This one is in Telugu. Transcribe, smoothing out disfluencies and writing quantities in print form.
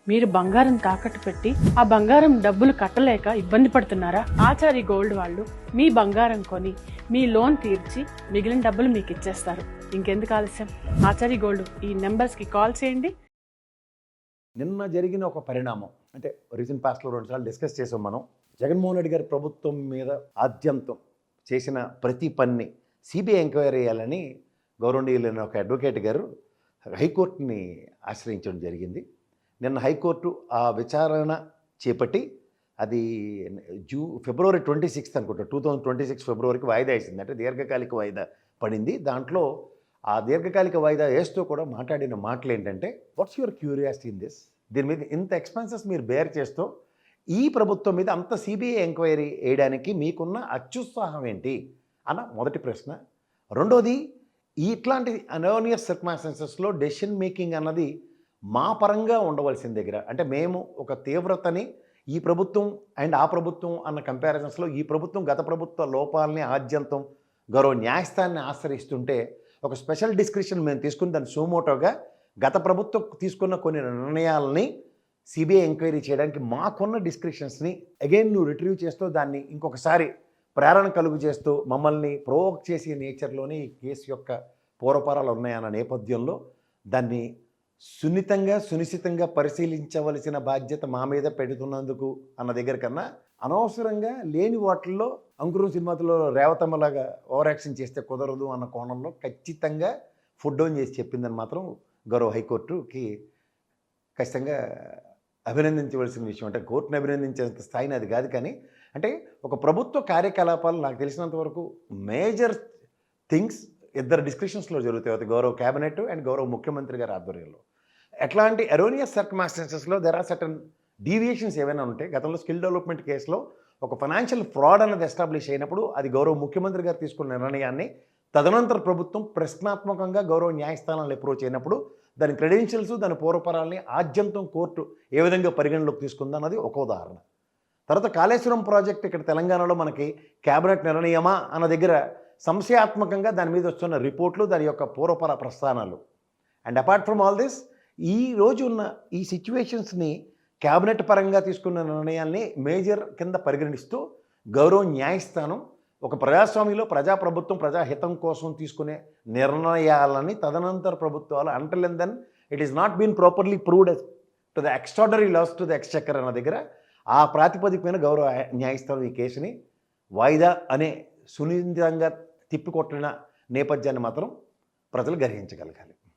మీరు బంగారం తాకట్టు పెట్టి ఆ బంగారం డబ్బులు కట్టలేక ఇబ్బంది పడుతున్నారా? ఆచారి గోల్డ్ వాళ్ళు మీ బంగారం కొని మీ లోన్ తీర్చి మిగిలిన డబ్బులు మీకు ఇచ్చేస్తారు. ఇంకెందుకు ఆలస్యం? ఆచారి గోల్డ్ ఈ నెంబర్స్కి కాల్ చేయండి. నిన్న జరిగిన ఒక పరిణామం అంటే రీసెంట్ పాస్ట్లో 2 సార్లు డిస్కస్ చేసాం మనం. జగన్మోహన్ రెడ్డి గారి ప్రభుత్వం మీద ఆద్యంతం చేసిన ప్రతి పని సిబిఐ ఎంక్వైరీ చేయాలని గౌరవనీయులైన ఒక అడ్వకేట్ గారు హైకోర్టుని ఆశ్రయించడం జరిగింది. నిన్న హైకోర్టు ఆ విచారణ చేపట్టి అది ఫిబ్రవరి 26 అనుకుంటా 2026 ఫిబ్రవరికి వాయిదా వేసింది. అంటే దీర్ఘకాలిక వాయిదా పడింది. దాంట్లో ఆ దీర్ఘకాలిక వాయిదా వేస్తూ కూడా మాట్లాడిన మాటలు ఏంటంటే, what's your curiosity in this? దీని మీద ఇంత ఎక్స్పెన్సెస్ మీరు బేర్ చేస్తూ ఈ ప్రభుత్వం మీద అంత సిబిఐ ఎంక్వైరీ వేయడానికి మీకున్న అత్యుత్సాహం ఏంటి అన్న మొదటి ప్రశ్న. రెండోది, ఇట్లాంటి అనోనియస్ సర్కమ్స్టాన్సెస్లో డెసిషన్ మేకింగ్ అన్నది మా పరంగా ఉండవలసిన దగ్గర, అంటే మేము ఒక తీవ్రతని ఈ ప్రభుత్వం అండ్ ఆ ప్రభుత్వం అన్న కంపారిజన్స్లో ఈ ప్రభుత్వం గత ప్రభుత్వ లోపాలని ఆద్యంతం గౌరవ న్యాయస్థానాన్ని ఆశ్రయిస్తుంటే ఒక స్పెషల్ డిస్క్రిప్షన్ మేము తీసుకుని దాన్ని సోమోటోగా గత ప్రభుత్వం తీసుకున్న కొన్ని నిర్ణయాలని సిబిఐ ఎంక్వైరీ చేయడానికి మాకున్న డిస్క్రిప్షన్స్ని అగైన్ నువ్వు రిట్రీవ్ చేస్తూ దాన్ని ఇంకొకసారి ప్రేరణ కలుగు చేస్తూ మమ్మల్ని ప్రోవోక్ చేసే నేచర్లోనే ఈ కేసు యొక్క పూర్వపరాలు ఉన్నాయన్న నేపథ్యంలో దాన్ని సునిశ్చితంగా పరిశీలించవలసిన బాధ్యత మా మీద పెడుతున్నందుకు అన్న దగ్గర కన్నా అనవసరంగా లేని వాటిల్లో అంకురం సినిమాలో రేవతమ్మలాగా ఓవర్ యాక్షన్ చేస్తే కుదరదు అన్న కోణంలో ఖచ్చితంగా ఫుడ్ డౌన్ చేసి చెప్పిందని మాత్రం గౌరవ హైకోర్టుకి ఖచ్చితంగా అభినందించవలసిన విషయం. అంటే కోర్టును అభినందించేంత స్థాయిని అది కాదు, కానీ అంటే ఒక ప్రభుత్వ కార్యకలాపాలు నాకు తెలిసినంత వరకు మేజర్ థింగ్స్ ఇద్దరు డిస్కషన్స్లో జరుగుతాయి, గౌరవ క్యాబినెట్ అండ్ గౌరవ ముఖ్యమంత్రి గారి ఆధ్వర్యంలో. ఎట్లాంటి ఎరోనియస్ సర్కమ్స్టాన్సెస్లో దెర్ ఆర్ సర్టన్ డీవియేషన్స్ ఏమైనా ఉంటే, గతంలో స్కిల్ డెవలప్మెంట్ కేసులో ఒక ఫైనాన్షియల్ ఫ్రాడ్ అన్నది ఎస్టాబ్లిష్ అయినప్పుడు అది గౌరవ ముఖ్యమంత్రి గారు తీసుకున్న నిర్ణయాన్ని తదనంతర ప్రభుత్వం ప్రశ్నాత్మకంగా గౌరవ న్యాయస్థానాలు అప్రోచ్ అయినప్పుడు దాని క్రెడెన్షియల్స్ దాని పూర్వపరాలని ఆద్యంతం కోర్టు ఏ విధంగా పరిగణలోకి తీసుకుందన్నది ఒక ఉదాహరణ. తర్వాత కాళేశ్వరం ప్రాజెక్ట్ ఇక్కడ తెలంగాణలో మనకి క్యాబినెట్ నిర్ణయమా అన్న దగ్గర సంశయాత్మకంగా దాని మీద వస్తున్న రిపోర్ట్లు, దాని యొక్క పూర్వపర ప్రస్థానాలు. And apart from all this, ఈ రోజు ఉన్న ఈ సిచ్యువేషన్స్ని క్యాబినెట్ పరంగా తీసుకున్న నిర్ణయాల్ని మేజర్ కింద పరిగణిస్తూ గౌరవ న్యాయస్థానం ఒక ప్రజాస్వామ్యంలో ప్రజాప్రభుత్వం ప్రజాహితం కోసం తీసుకునే నిర్ణయాలని తదనంతర ప్రభుత్వాలు until and then it is not been properly proved to the extraordinary loss to the exchequer అన్న దగ్గర ఆ ప్రాతిపదికమైన గౌరవ న్యాయస్థానం ఈ కేసుని వాయిదా అనే సున్నితంగా తిప్పికొట్టిన నేపథ్యాన్ని మాత్రం ప్రజలు గ్రహించగలగాలి.